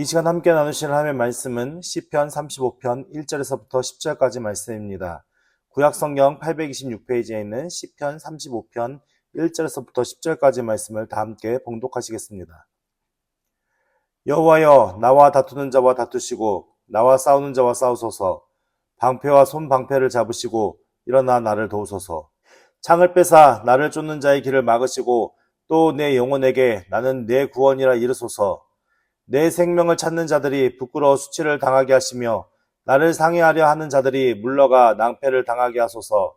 이 시간 함께 나누실 하나님의 말씀은 시편 35편 1절에서부터 10절까지 말씀입니다. 구약성경 826페이지에 있는 시편 35편 1절에서부터 10절까지 말씀을 다 함께 봉독하시겠습니다. 여호와여, 나와 다투는 자와 다투시고 나와 싸우는 자와 싸우소서. 방패와 손방패를 잡으시고 일어나 나를 도우소서. 창을 빼사 나를 쫓는 자의 길을 막으시고 또 내 영혼에게 나는 내 구원이라 이르소서. 내 생명을 찾는 자들이 부끄러워 수치를 당하게 하시며 나를 상해하려 하는 자들이 물러가 낭패를 당하게 하소서.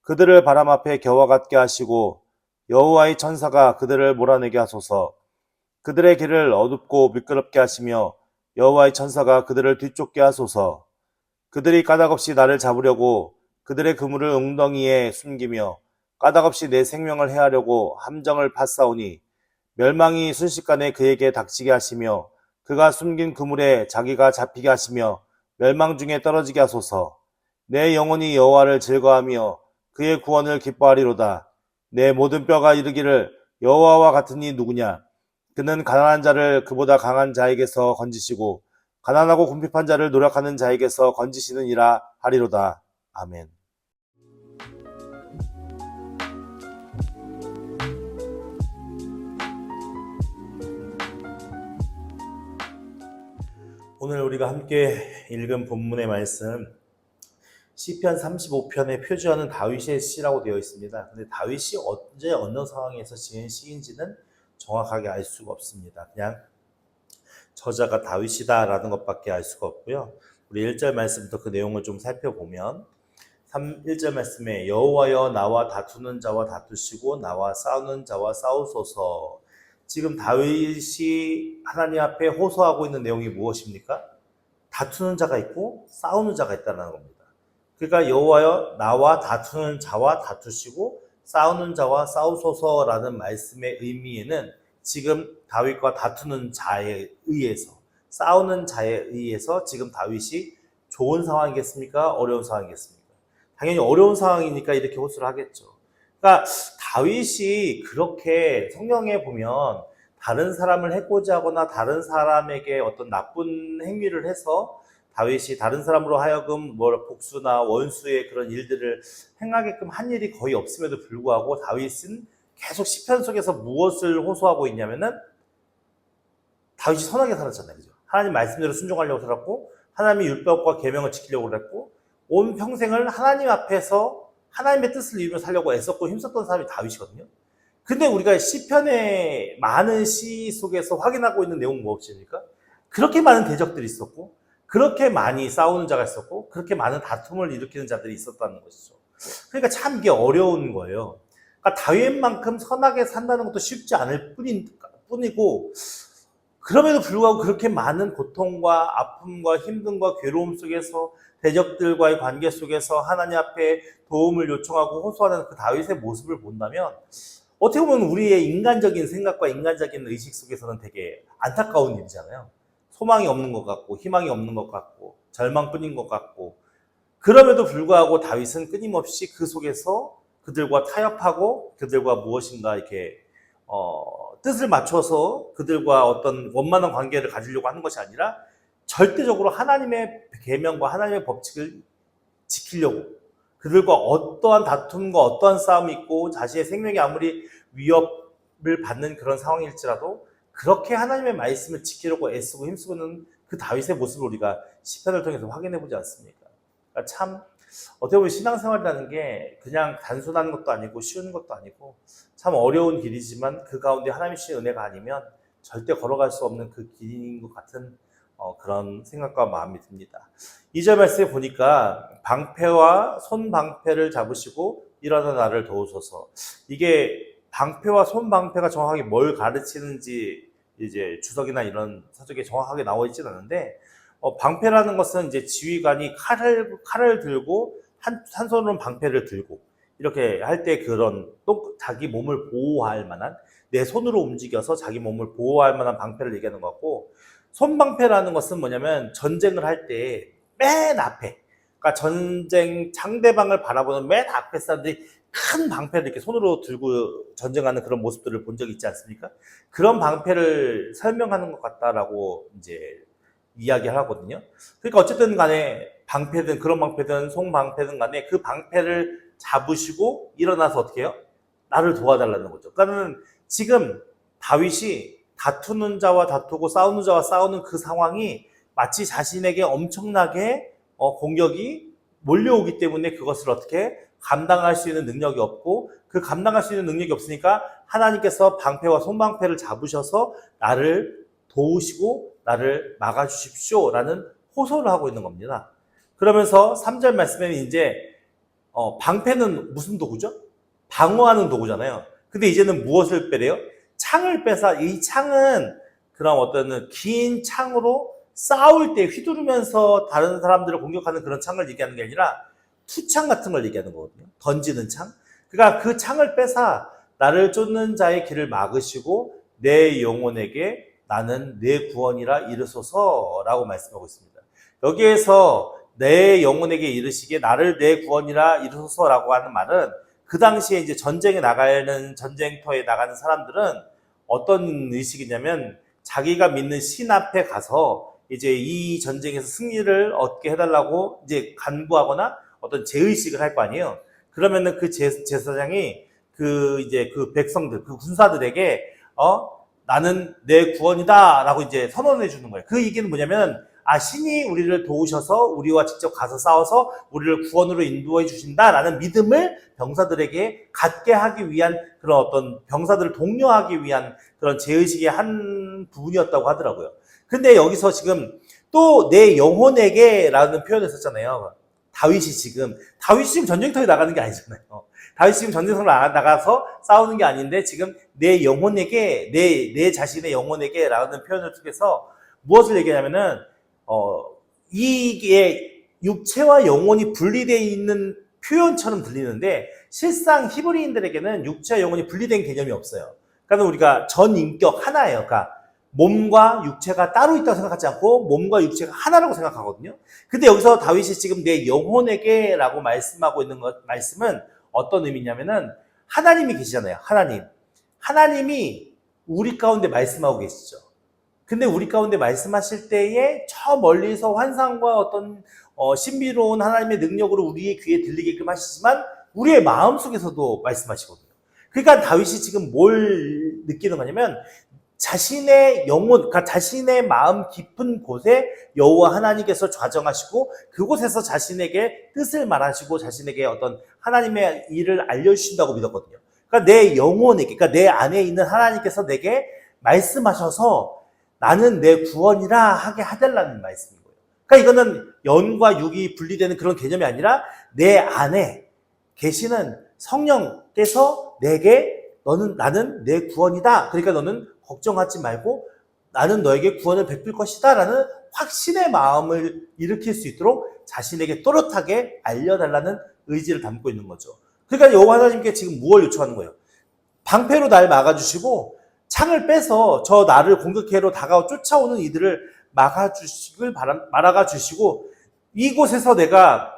그들을 바람 앞에 겨와 같게 하시고 여호와의 천사가 그들을 몰아내게 하소서. 그들의 길을 어둡고 미끄럽게 하시며 여호와의 천사가 그들을 뒤쫓게 하소서. 그들이 까닭없이 나를 잡으려고 그들의 그물을 웅덩이에 숨기며 까닭없이 내 생명을 해하려고 함정을 파싸우니 멸망이 순식간에 그에게 닥치게 하시며 그가 숨긴 그물에 자기가 잡히게 하시며 멸망 중에 떨어지게 하소서. 내 영혼이 여호와를 즐거하며 그의 구원을 기뻐하리로다. 내 모든 뼈가 이르기를 여호와와 같은 이 누구냐. 그는 가난한 자를 그보다 강한 자에게서 건지시고 가난하고 궁핍한 자를 노력하는 자에게서 건지시느니라 하리로다. 아멘. 오늘 우리가 함께 읽은 본문의 말씀 시편 35편에 표지하는 다윗의 시라고 되어 있습니다. 근데 다윗이 언제 어느 상황에서 지은 시인지는 정확하게 알 수가 없습니다. 그냥 저자가 다윗이다라는 것밖에 알 수가 없고요. 우리 1절 말씀부터 그 내용을 좀 살펴보면 1절 말씀에 여호와여, 나와 다투는 자와 다투시고 나와 싸우는 자와 싸우소서. 지금 다윗이 하나님 앞에 호소하고 있는 내용이 무엇입니까? 다투는 자가 있고 싸우는 자가 있다는 겁니다. 그러니까 여호와여, 나와 다투는 자와 다투시고 싸우는 자와 싸우소서라는 말씀의 의미에는 지금 다윗과 다투는 자에 의해서, 싸우는 자에 의해서 지금 다윗이 좋은 상황이겠습니까? 어려운 상황이겠습니까? 당연히 어려운 상황이니까 이렇게 호소를 하겠죠. 그러니까 다윗이 그렇게 성경에 보면 다른 사람을 해코지 하거나 다른 사람에게 어떤 나쁜 행위를 해서 다윗이 다른 사람으로 하여금 복수나 원수의 그런 일들을 행하게끔 한 일이 거의 없음에도 불구하고 다윗은 계속 시편 속에서 무엇을 호소하고 있냐면은 다윗이 선하게 살았잖아요. 그죠? 하나님 말씀대로 순종하려고 살았고 하나님의 율법과 계명을 지키려고 그랬고 온 평생을 하나님 앞에서 하나님의 뜻을 이루며 살려고 애썼고 힘썼던 사람이 다윗이거든요. 근데 우리가 시편의 많은 시 속에서 확인하고 있는 내용은 무엇입니까? 그렇게 많은 대적들이 있었고 그렇게 많이 싸우는 자가 있었고 그렇게 많은 다툼을 일으키는 자들이 있었다는 것이죠. 그러니까 참 이게 어려운 거예요. 그러니까 다윗만큼 선하게 산다는 것도 쉽지 않을 뿐이고 그럼에도 불구하고 그렇게 많은 고통과 아픔과 힘듦과 괴로움 속에서 대적들과의 관계 속에서 하나님 앞에 도움을 요청하고 호소하는 그 다윗의 모습을 본다면 어떻게 보면 우리의 인간적인 생각과 인간적인 의식 속에서는 되게 안타까운 일이잖아요. 소망이 없는 것 같고 희망이 없는 것 같고 절망뿐인 것 같고 그럼에도 불구하고 다윗은 끊임없이 그 속에서 그들과 타협하고 그들과 무엇인가 이렇게 뜻을 맞춰서 그들과 어떤 원만한 관계를 가지려고 하는 것이 아니라 절대적으로 하나님의 계명과 하나님의 법칙을 지키려고 그들과 어떠한 다툼과 어떠한 싸움이 있고 자신의 생명이 아무리 위협을 받는 그런 상황일지라도 그렇게 하나님의 말씀을 지키려고 애쓰고 힘쓰고는 그 다윗의 모습을 우리가 시편을 통해서 확인해 보지 않습니까? 그러니까 참 어떻게 보면 신앙생활이라는 게 그냥 단순한 것도 아니고 쉬운 것도 아니고 참 어려운 길이지만 그 가운데 하나님의 주신 은혜가 아니면 절대 걸어갈 수 없는 그 길인 것 같은 그런 생각과 마음이 듭니다. 2절 말씀에 보니까 방패와 손방패를 잡으시고 일어나 나를 도우소서. 이게 방패와 손방패가 정확하게 뭘 가르치는지 이제 주석이나 이런 서적에 정확하게 나와 있지는 않은데 방패라는 것은 이제 지휘관이 칼을 들고 한 손으로는 방패를 들고 이렇게 할 때 그런 또 자기 몸을 보호할 만한 내 손으로 움직여서 자기 몸을 보호할 만한 방패를 얘기하는 것 같고 손방패라는 것은 뭐냐면 전쟁을 할 때 맨 앞에 그러니까 전쟁 상대방을 바라보는 맨 앞에 사람들이 큰 방패를 이렇게 손으로 들고 전쟁하는 그런 모습들을 본 적이 있지 않습니까? 그런 방패를 설명하는 것 같다라고 이제 이야기하거든요. 그러니까 어쨌든 간에 방패든 그런 방패든 송방패든 간에 그 방패를 잡으시고 일어나서 어떻게 해요? 나를 도와달라는 거죠. 그러니까는 지금 다윗이 다투는 자와 다투고 싸우는 자와 싸우는 그 상황이 마치 자신에게 엄청나게 공격이 몰려오기 때문에 그것을 어떻게 감당할 수 있는 능력이 없고, 그 감당할 수 있는 능력이 없으니까 하나님께서 방패와 손방패를 잡으셔서 나를 도우시고 나를 막아주십시오 라는 호소를 하고 있는 겁니다. 그러면서 3절 말씀에는 이제 방패는 무슨 도구죠? 방어하는 도구잖아요. 근데 이제는 무엇을 빼래요? 창을 빼서, 이 창은 그런 어떤 긴 창으로 싸울 때 휘두르면서 다른 사람들을 공격하는 그런 창을 얘기하는 게 아니라 투창 같은 걸 얘기하는 거거든요. 던지는 창. 그러니까 그 창을 빼서 나를 쫓는 자의 길을 막으시고 내 영혼에게 나는 내 구원이라 이르소서라고 말씀하고 있습니다. 여기에서 내 영혼에게 이르시기에 나를 내 구원이라 이르소서라고 하는 말은, 그 당시에 이제 전쟁터에 나가는 사람들은 어떤 의식이냐면, 자기가 믿는 신 앞에 가서 이제 이 전쟁에서 승리를 얻게 해달라고 이제 간구하거나 어떤 제의식을 할 거 아니에요. 그러면은 그 제사장이 그 백성들, 그 군사들에게 나는 내 구원이다 라고 이제 선언해 주는 거예요. 그 얘기는 뭐냐면, 신이 우리를 도우셔서 우리와 직접 가서 싸워서 우리를 구원으로 인도해 주신다라는 믿음을 병사들에게 갖게 하기 위한, 그런 어떤 병사들을 독려하기 위한 그런 제의식의 한 부분이었다고 하더라고요. 근데 여기서 지금 또 내 영혼에게 라는 표현을 썼잖아요. 다윗이 지금 전쟁터에 나가는 게 아니잖아요. 다윗이 지금 전쟁터에 나가서 싸우는 게 아닌데, 지금 내 영혼에게, 내 자신의 영혼에게 라는 표현을 통해서 무엇을 얘기하냐면은, 이게 육체와 영혼이 분리되어 있는 표현처럼 들리는데, 실상 히브리인들에게는 육체와 영혼이 분리된 개념이 없어요. 그러니까 우리가 전인격 하나예요. 그러니까 몸과 육체가 따로 있다고 생각하지 않고 몸과 육체가 하나라고 생각하거든요. 근데 여기서 다윗이 지금 내 영혼에게 라고 말씀하고 있는 말씀은 어떤 의미냐면은, 하나님이 계시잖아요. 하나님이 우리 가운데 말씀하고 계시죠. 근데 우리 가운데 말씀하실 때에 저 멀리서 환상과 어떤 신비로운 하나님의 능력으로 우리의 귀에 들리게끔 하시지만 우리의 마음속에서도 말씀하시거든요. 그러니까 다윗이 지금 뭘 느끼는 거냐면, 자신의 영혼, 그러니까 자신의 마음 깊은 곳에 여호와 하나님께서 좌정하시고 그곳에서 자신에게 뜻을 말하시고 자신에게 어떤 하나님의 일을 알려주신다고 믿었거든요. 그러니까 내 영혼에게, 그러니까 내 안에 있는 하나님께서 내게 말씀하셔서 나는 내 구원이라 하게 하달라는 말씀인 거예요. 그러니까 이거는 영과 육이 분리되는 그런 개념이 아니라 내 안에 계시는 성령께서 내게 나는 내 구원이다. 그러니까 너는 걱정하지 말고 나는 너에게 구원을 베풀 것이다 라는 확신의 마음을 일으킬 수 있도록 자신에게 또렷하게 알려달라는 의지를 담고 있는 거죠. 그러니까 여호와 하나님께 지금 무엇을 요청하는 거예요? 방패로 날 막아주시고 창을 빼서 저 나를 공격해로 다가와 쫓아오는 이들을 막아주시고 이곳에서 내가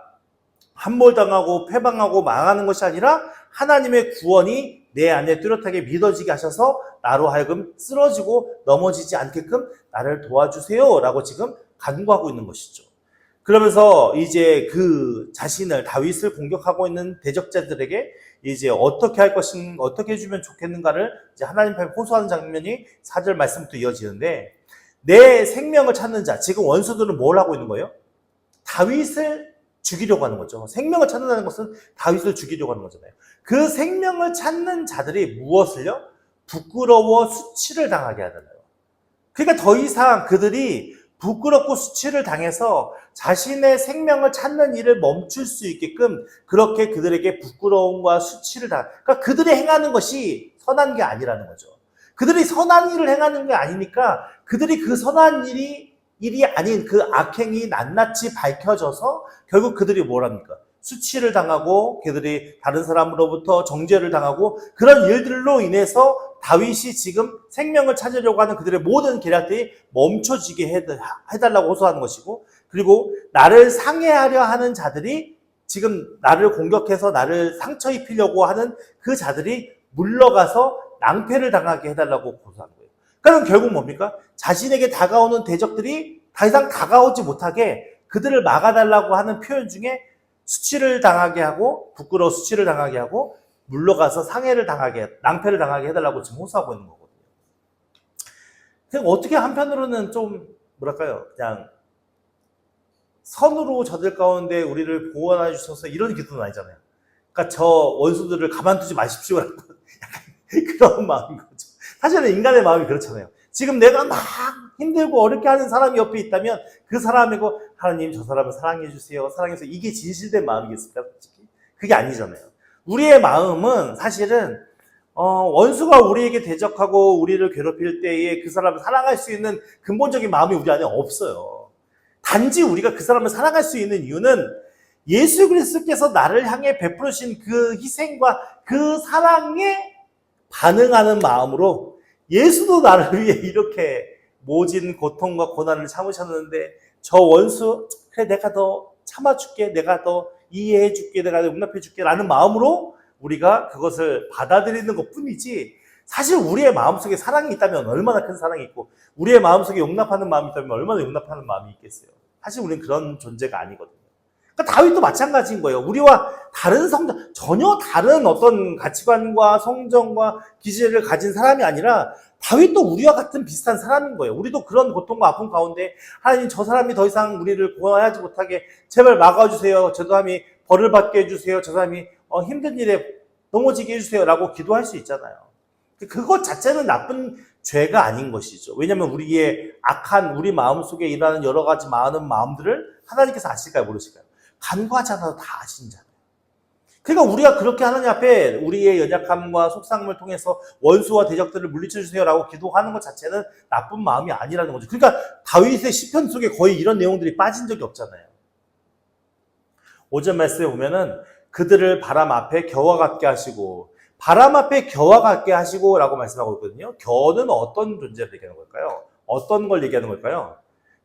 함몰당하고 패방하고 망하는 것이 아니라 하나님의 구원이 내 안에 뚜렷하게 믿어지게 하셔서 나로 하여금 쓰러지고 넘어지지 않게끔 나를 도와주세요 라고 지금 간구하고 있는 것이죠. 그러면서 이제 그 자신을, 다윗을 공격하고 있는 대적자들에게 이제 어떻게 해주면 좋겠는가를 이제 하나님 앞에 호소하는 장면이 4절 말씀부터 이어지는데, 내 생명을 찾는 자, 지금 원수들은 뭘 하고 있는 거예요? 다윗을 죽이려고 하는 거죠. 생명을 찾는다는 것은 다윗을 죽이려고 하는 거잖아요. 그 생명을 찾는 자들이 무엇을요? 부끄러워 수치를 당하게 하잖아요. 그러니까 더 이상 그들이 부끄럽고 수치를 당해서 자신의 생명을 찾는 일을 멈출 수 있게끔 그렇게 그들에게 부끄러움과 수치를 그러니까 그들이 행하는 것이 선한 게 아니라는 거죠. 그들이 선한 일을 행하는 게 아니니까 그들이 그 선한 일이 아닌 그 악행이 낱낱이 밝혀져서 결국 그들이 뭘 합니까? 수치를 당하고 그들이 다른 사람으로부터 정죄를 당하고 그런 일들로 인해서 다윗이 지금 생명을 찾으려고 하는 그들의 모든 계략들이 멈춰지게 해달라고 호소하는 것이고, 그리고 나를 상해하려 하는 자들이 지금 나를 공격해서 나를 상처 입히려고 하는 그 자들이 물러가서 낭패를 당하게 해달라고 고소한 거예요. 그럼 결국 뭡니까? 자신에게 다가오는 대적들이 더 이상 다가오지 못하게 그들을 막아달라고 하는 표현 중에 수치를 당하게 하고, 부끄러워 수치를 당하게 하고, 물러가서 상해를 당하게, 낭패를 당하게 해달라고 지금 호소하고 있는 거거든요. 어떻게 한편으로는 좀 뭐랄까요, 그냥 선으로 저들 가운데 우리를 보호해 주셔서 이런 기도는 아니잖아요. 그러니까 저 원수들을 가만두지 마십시오라고 약간 그런 마음인 거죠. 사실은 인간의 마음이 그렇잖아요. 지금 내가 막 힘들고 어렵게 하는 사람이 옆에 있다면 그 사람이고, 하나님 저 사람을 사랑해 주세요, 사랑해서, 이게 진실된 마음이겠습니까? 솔직히 그게 아니잖아요. 우리의 마음은 사실은 원수가 우리에게 대적하고 우리를 괴롭힐 때에 그 사람을 사랑할 수 있는 근본적인 마음이 우리 안에 없어요. 단지 우리가 그 사람을 사랑할 수 있는 이유는 예수 그리스도께서 나를 향해 베풀으신 그 희생과 그 사랑에 반응하는 마음으로, 예수도 나를 위해 이렇게 모진 고통과 고난을 참으셨는데 저 원수, 그래 내가 더 참아줄게, 내가 더 이해해줄게, 내가 용납해줄게 라는 마음으로 우리가 그것을 받아들이는 것뿐이지, 사실 우리의 마음속에 사랑이 있다면 얼마나 큰 사랑이 있고, 우리의 마음속에 용납하는 마음이 있다면 얼마나 용납하는 마음이 있겠어요. 사실 우리는 그런 존재가 아니거든요. 그러니까 다윗도 마찬가지인 거예요. 우리와 다른 성장, 전혀 다른 어떤 가치관과 성정과 기질을 가진 사람이 아니라 다윗도 우리와 같은 비슷한 사람인 거예요. 우리도 그런 고통과 아픔 가운데 하나님 저 사람이 더 이상 우리를 보호하지 못하게 제발 막아주세요. 저 사람이 벌을 받게 해주세요. 저 사람이 힘든 일에 넘어지게 해주세요 라고 기도할 수 있잖아요. 그것 자체는 나쁜 죄가 아닌 것이죠. 왜냐하면 우리의 악한 우리 마음속에 일어나는 여러 가지 많은 마음들을 하나님께서 아실까요, 모르실까요? 간과하지 않아도 다 아시잖아요. 그러니까 우리가 그렇게 하나님 앞에 우리의 연약함과 속상함을 통해서 원수와 대적들을 물리쳐주세요 라고 기도하는 것 자체는 나쁜 마음이 아니라는 거죠. 그러니까 다윗의 시편 속에 거의 이런 내용들이 빠진 적이 없잖아요. 5절 말씀에 보면은 그들을 바람 앞에 겨와 같게 하시고, 바람 앞에 겨와 같게 하시고 라고 말씀하고 있거든요. 겨는 어떤 존재를 얘기하는 걸까요? 어떤 걸 얘기하는 걸까요?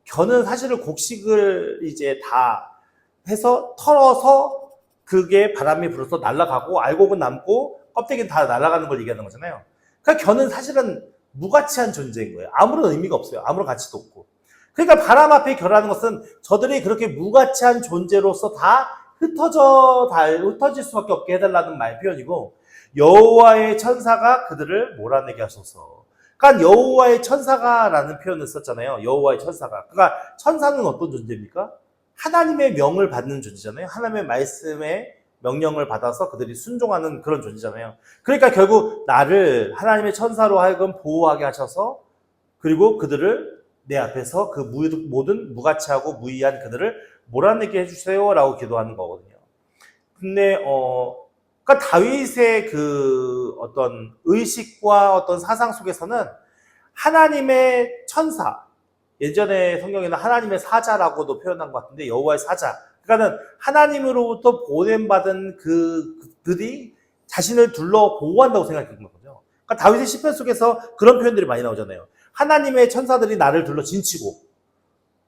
겨는 사실은 곡식을 이제 다 해서 털어서 그게 바람이 불어서 날아가고 알곡은 남고 껍데기는 다 날아가는 걸 얘기하는 거잖아요. 그러니까 겨는 사실은 무가치한 존재인 거예요. 아무런 의미가 없어요. 아무런 가치도 없고. 그러니까 바람 앞에 겨라는 것은 저들이 그렇게 무가치한 존재로서 다 흩어질 수밖에 없게 해달라는 말 표현이고, 여호와의 천사가 그들을 몰아내게 하소서. 그러니까 여호와의 천사가라는 표현을 썼잖아요. 여호와의 천사가. 그러니까 천사는 어떤 존재입니까? 하나님의 명을 받는 존재잖아요. 하나님의 말씀에 명령을 받아서 그들이 순종하는 그런 존재잖아요. 그러니까 결국 나를 하나님의 천사로 하여금 보호하게 하셔서, 그리고 그들을 내 앞에서 그 모든 무가치하고 무의한 그들을 몰아내게 해주세요 라고 기도하는 거거든요. 근데 그러니까 다윗의 그 어떤 의식과 어떤 사상 속에서는 하나님의 천사, 예전에 성경에는 하나님의 사자라고도 표현한 것 같은데, 여호와의 사자, 그러니까는 하나님으로부터 보냄받은 그들이 자신을 둘러 보호한다고 생각했던 거죠. 그러니까 다윗의 시편 속에서 그런 표현들이 많이 나오잖아요. 하나님의 천사들이 나를 둘러 진치고,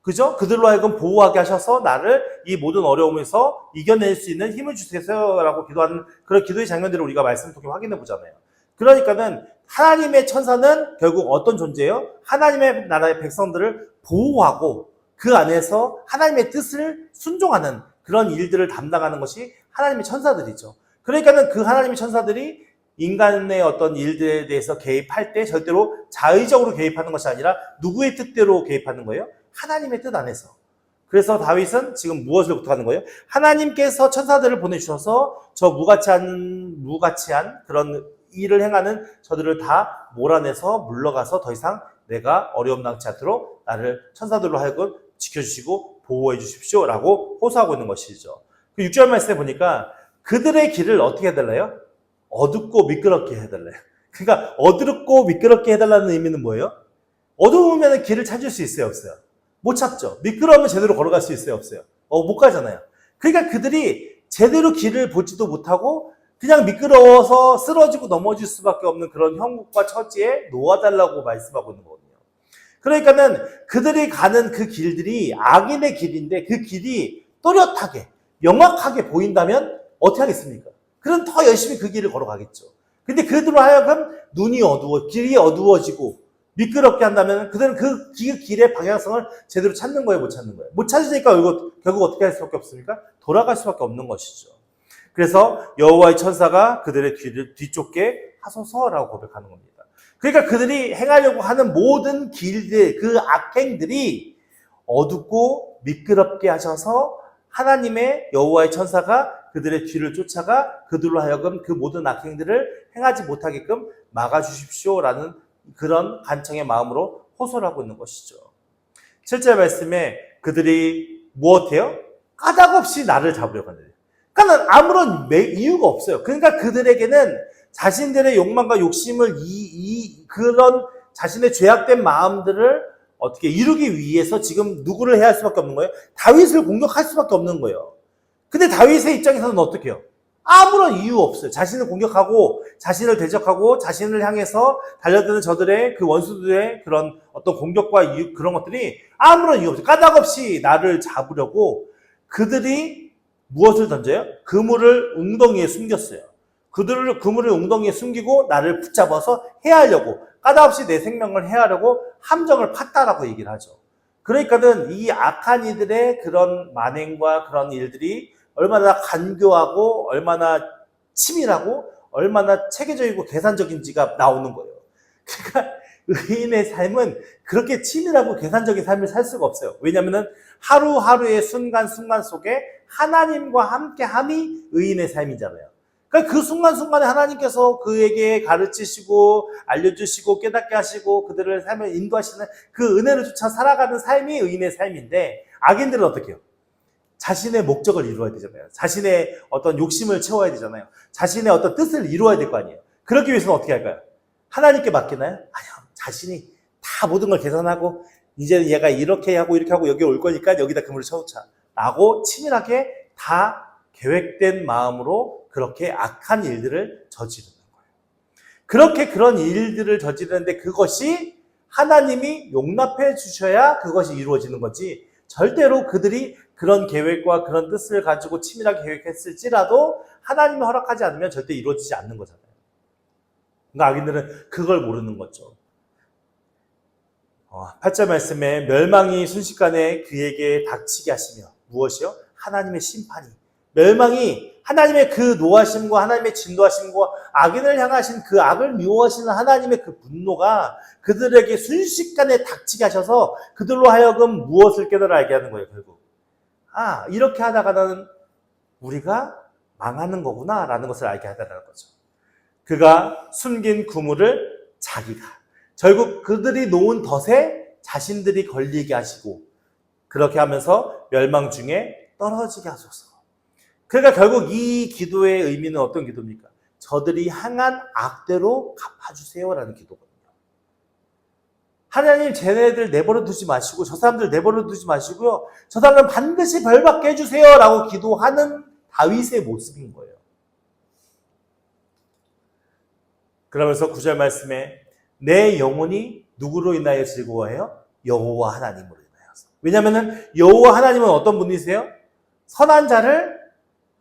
그죠? 그들로 하여금 보호하게 하셔서 나를 이 모든 어려움에서 이겨낼 수 있는 힘을 주세요라고 기도하는 그런 기도의 장면들을 우리가 말씀을 통해 확인해 보잖아요. 그러니까는 하나님의 천사는 결국 어떤 존재예요? 하나님의 나라의 백성들을 보호하고 그 안에서 하나님의 뜻을 순종하는 그런 일들을 담당하는 것이 하나님의 천사들이죠. 그러니까는 그 하나님의 천사들이 인간의 어떤 일들에 대해서 개입할 때 절대로 자의적으로 개입하는 것이 아니라 누구의 뜻대로 개입하는 거예요? 하나님의 뜻 안에서. 그래서 다윗은 지금 무엇을 부탁하는 거예요? 하나님께서 천사들을 보내주셔서 저 무가치한 그런 일을 행하는 저들을 다 몰아내서 물러가서 더 이상 내가 어려움 당치 않도록 나를 천사들로 하여금 지켜주시고 보호해 주십시오 라고 호소하고 있는 것이죠. 그 6절 말씀에 보니까 그들의 길을 어떻게 해달래요? 어둡고 미끄럽게 해달래요. 그러니까 어둡고 미끄럽게 해달라는 의미는 뭐예요? 어두우면 길을 찾을 수 있어요, 없어요? 못 찾죠. 미끄러우면 제대로 걸어갈 수 있어요, 없어요? 못 가잖아요. 그러니까 그들이 제대로 길을 보지도 못하고 그냥 미끄러워서 쓰러지고 넘어질 수밖에 없는 그런 형국과 처지에 놓아달라고 말씀하고 있는 거거든요. 그러니까는 그들이 가는 그 길들이 악인의 길인데 그 길이 또렷하게, 명확하게 보인다면 어떻게 하겠습니까? 그럼 더 열심히 그 길을 걸어가겠죠. 근데 그들로 하여금 눈이 어두워, 길이 어두워지고 미끄럽게 한다면 그들은 그 길의 방향성을 제대로 찾는 거예요, 못 찾는 거예요? 못 찾으니까 결국 어떻게 할 수밖에 없습니까? 돌아갈 수밖에 없는 것이죠. 그래서 여호와의 천사가 그들의 뒤를 뒤쫓게 하소서라고 고백하는 겁니다. 그러니까 그들이 행하려고 하는 모든 길들, 그 악행들이 어둡고 미끄럽게 하셔서 하나님의 여호와의 천사가 그들의 뒤를 쫓아가 그들로 하여금 그 모든 악행들을 행하지 못하게끔 막아주십시오라는 그런 간청의 마음으로 호소를 하고 있는 것이죠. 7절 말씀에 그들이 무엇해요? 까닭없이 나를 잡으려고 하는 거예요. 그러니까 아무런 이유가 없어요. 그러니까 그들에게는 자신들의 욕망과 욕심을 그런 자신의 죄악된 마음들을 어떻게 이루기 위해서 지금 누구를 해야 할 수밖에 없는 거예요? 다윗을 공격할 수밖에 없는 거예요. 근데 다윗의 입장에서는 어떻게 해요? 아무런 이유 없어요. 자신을 공격하고 자신을 대적하고 자신을 향해서 달려드는 저들의 그 원수들의 그런 어떤 공격과 이유, 그런 것들이 아무런 이유 없어요. 까닭없이 나를 잡으려고 그들이 무엇을 던져요? 그물을 웅덩이에 숨겼어요. 그들을 그물을 웅덩이에 숨기고 나를 붙잡아서 해하려고, 까닭없이 내 생명을 해하려고 함정을 팠다라고 얘기를 하죠. 그러니까는 이 악한 이들의 그런 만행과 그런 일들이 얼마나 간교하고 얼마나 치밀하고 얼마나 체계적이고 계산적인지가 나오는 거예요. 그러니까 의인의 삶은 그렇게 치밀하고 계산적인 삶을 살 수가 없어요. 왜냐하면 하루하루의 순간순간 속에 하나님과 함께함이 의인의 삶이잖아요. 그러니까 그 순간순간에 하나님께서 그에게 가르치시고 알려주시고 깨닫게 하시고 그들의 삶을 인도하시는 그 은혜를 쫓아 살아가는 삶이 의인의 삶인데, 악인들은 어떻게 해요? 자신의 목적을 이루어야 되잖아요. 자신의 어떤 욕심을 채워야 되잖아요. 자신의 어떤 뜻을 이루어야 될 거 아니에요. 그러기 위해서는 어떻게 할까요? 하나님께 맡기나요? 아니요. 자신이 다 모든 걸 계산하고 이제는 얘가 이렇게 하고 여기 올 거니까 여기다 그물을 쳐놓자 라고 치밀하게 다 계획된 마음으로 그렇게 악한 일들을 저지르는 거예요. 그렇게 그런 일들을 저지르는데 그것이 하나님이 용납해 주셔야 그것이 이루어지는 거지, 절대로 그들이 그런 계획과 그런 뜻을 가지고 치밀하게 계획했을지라도 하나님이 허락하지 않으면 절대 이루어지지 않는 거잖아요. 그러니까 악인들은 그걸 모르는 거죠. 8절 말씀에 멸망이 순식간에 그에게 닥치게 하시며, 무엇이요? 하나님의 심판이, 멸망이 하나님의 그 노하심과 하나님의 진노하심과 악인을 향하신 그 악을 미워하시는 하나님의 그 분노가 그들에게 순식간에 닥치게 하셔서 그들로 하여금 무엇을 깨달아 알게 하는 거예요. 결국 이렇게 하다가는 우리가 망하는 거구나 라는 것을 알게 하다는 거죠. 그가 숨긴 그물을 자기가, 결국 그들이 놓은 덫에 자신들이 걸리게 하시고 그렇게 하면서 멸망 중에 떨어지게 하소서. 그러니까 결국 이 기도의 의미는 어떤 기도입니까? 저들이 향한 악대로 갚아주세요라는 기도거든요. 하나님, 쟤네들 내버려 두지 마시고 저 사람들 내버려 두지 마시고요, 저 사람은 반드시 벌받게 해주세요라고 기도하는 다윗의 모습인 거예요. 그러면서 9절 말씀에 내 영혼이 누구로 인하여 즐거워해요? 여호와 하나님으로 인하여서. 왜냐하면 여호와 하나님은 어떤 분이세요? 선한 자를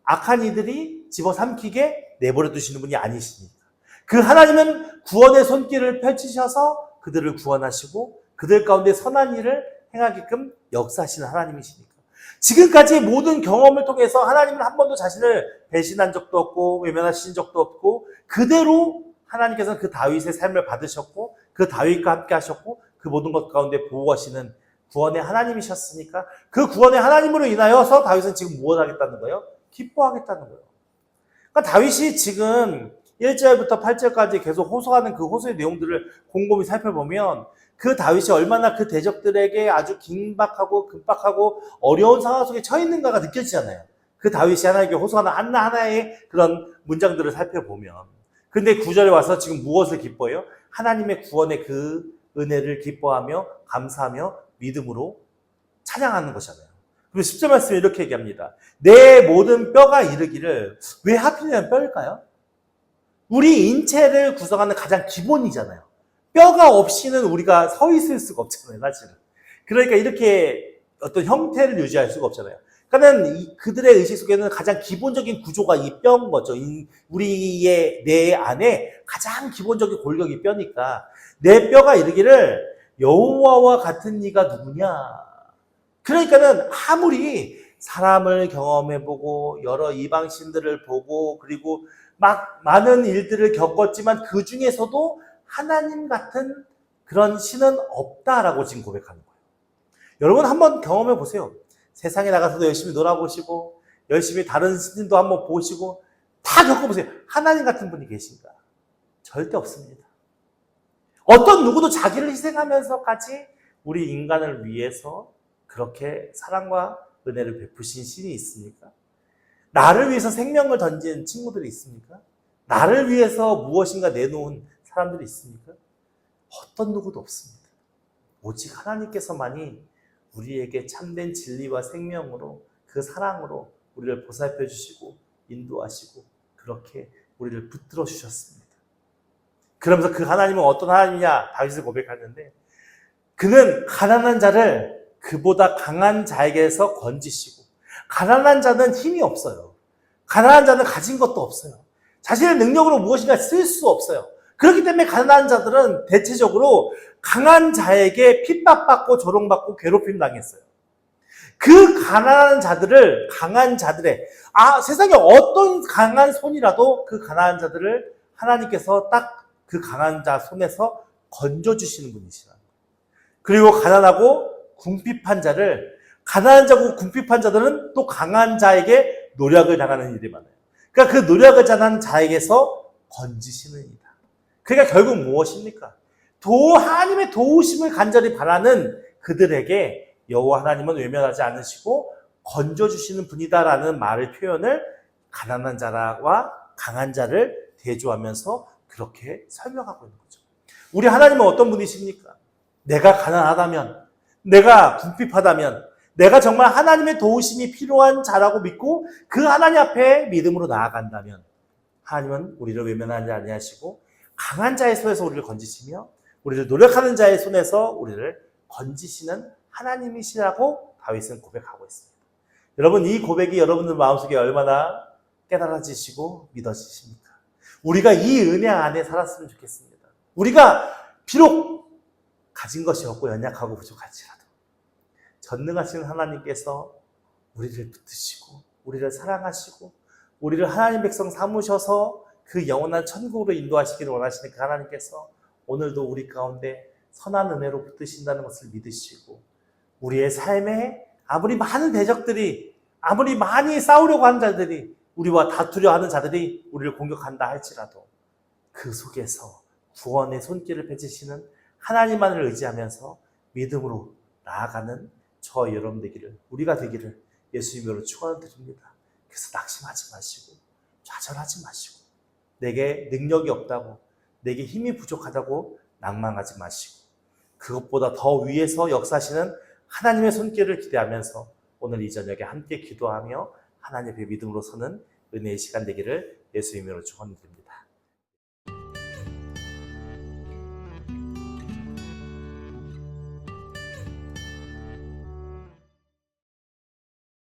악한 이들이 집어삼키게 내버려 두시는 분이 아니시니까. 그 하나님은 구원의 손길을 펼치셔서 그들을 구원하시고 그들 가운데 선한 일을 행하게끔 역사하시는 하나님이시니까. 지금까지 모든 경험을 통해서 하나님은 한 번도 자신을 배신한 적도 없고 외면하신 적도 없고 그대로 하나님께서는 그 다윗의 삶을 받으셨고 그 다윗과 함께 하셨고 그 모든 것 가운데 보호하시는 구원의 하나님이셨으니까 그 구원의 하나님으로 인하여서 다윗은 지금 무엇 하겠다는 거예요? 기뻐하겠다는 거예요. 그러니까 다윗이 지금 1절부터 8절까지 계속 호소하는 그 호소의 내용들을 곰곰이 살펴보면 그 다윗이 얼마나 그 대적들에게 아주 긴박하고 급박하고 어려운 상황 속에 처해 있는가가 느껴지잖아요. 그 다윗이 하나님께 호소하는 하나하나의 그런 문장들을 살펴보면. 근데 9절에 와서 지금 무엇을 기뻐해요? 하나님의 구원의 그 은혜를 기뻐하며 감사하며 믿음으로 찬양하는 것이잖아요. 그리고 10절 말씀에 이렇게 얘기합니다. 내 모든 뼈가 이르기를, 왜 하필이면 뼈일까요? 우리 인체를 구성하는 가장 기본이잖아요. 뼈가 없이는 우리가 서 있을 수가 없잖아요, 사실은. 그러니까 이렇게 어떤 형태를 유지할 수가 없잖아요. 그러니까는 그들의 의식 속에는 가장 기본적인 구조가 이 뼈인 거죠. 우리의 뇌 안에 가장 기본적인 골격이 뼈니까 내 뼈가 이르기를 여호와와 같은 이가 누구냐. 그러니까는 아무리 사람을 경험해보고 여러 이방신들을 보고 그리고 막 많은 일들을 겪었지만 그 중에서도 하나님 같은 그런 신은 없다라고 지금 고백하는 거예요. 여러분 한번 경험해 보세요. 세상에 나가서도 열심히 놀아보시고 열심히 다른 신도 한번 보시고 다 겪어보세요. 하나님 같은 분이 계신가? 절대 없습니다. 어떤 누구도 자기를 희생하면서까지 우리 인간을 위해서 그렇게 사랑과 은혜를 베푸신 신이 있습니까? 나를 위해서 생명을 던진 친구들이 있습니까? 나를 위해서 무엇인가 내놓은 사람들이 있습니까? 어떤 누구도 없습니다. 오직 하나님께서만이 우리에게 참된 진리와 생명으로 그 사랑으로 우리를 보살펴 주시고 인도하시고 그렇게 우리를 붙들어 주셨습니다. 그러면서 그 하나님은 어떤 하나님이냐? 다윗을 고백하는데 그는 가난한 자를 그보다 강한 자에게서 건지시고 가난한 자는 힘이 없어요. 가난한 자는 가진 것도 없어요. 자신의 능력으로 무엇인가 쓸 수 없어요. 그렇기 때문에 가난한 자들은 대체적으로 강한 자에게 핍박받고 조롱받고 괴롭힘 당했어요. 그 가난한 자들을 강한 자들의 세상에 어떤 강한 손이라도 그 가난한 자들을 하나님께서 딱 그 강한 자 손에서 건져주시는 분이시라. 그리고 가난하고 궁핍한 자를 가난한 자고 궁핍한 자들은 또 강한 자에게 노력을 당하는 일이 많아요. 그러니까 그 노력을 당하는 자에게서 건지시는 이다. 그러니까 결국 무엇입니까? 하나님의 도우심을 간절히 바라는 그들에게 여호와 하나님은 외면하지 않으시고 건져주시는 분이다라는 표현을 가난한 자와 강한 자를 대조하면서 그렇게 설명하고 있는 거죠. 우리 하나님은 어떤 분이십니까? 내가 가난하다면, 내가 궁핍하다면, 내가 정말 하나님의 도우심이 필요한 자라고 믿고 그 하나님 앞에 믿음으로 나아간다면 하나님은 우리를 외면하지 아니하시고 강한 자의 손에서 우리를 건지시며 우리를 노력하는 자의 손에서 우리를 건지시는 하나님이시라고 다윗은 고백하고 있습니다. 여러분 이 고백이 여러분들 마음속에 얼마나 깨달아지시고 믿어지십니까? 우리가 이 은혜 안에 살았으면 좋겠습니다. 우리가 비록 가진 것이 없고 연약하고 부족할지라도 전능하신 하나님께서 우리를 붙드시고 우리를 사랑하시고 우리를 하나님 백성 삼으셔서 그 영원한 천국으로 인도하시기를 원하시는 그 하나님께서 오늘도 우리 가운데 선한 은혜로 붙드신다는 것을 믿으시고 우리의 삶에 아무리 많은 대적들이 아무리 많이 싸우려고 하는 자들이 우리와 다투려 하는 자들이 우리를 공격한다 할지라도 그 속에서 구원의 손길을 펼치시는 하나님만을 의지하면서 믿음으로 나아가는 저 여러분 되기를 우리가 되기를 예수 이름으로 축원드립니다. 그래서 낙심하지 마시고 좌절하지 마시고 내게 능력이 없다고 내게 힘이 부족하다고 낭망하지 마시고 그것보다 더 위에서 역사하시는 하나님의 손길을 기대하면서 오늘 이 저녁에 함께 기도하며 하나님 앞에 믿음으로 서는 은혜의 시간 되기를 예수 이름으로 축원드립니다.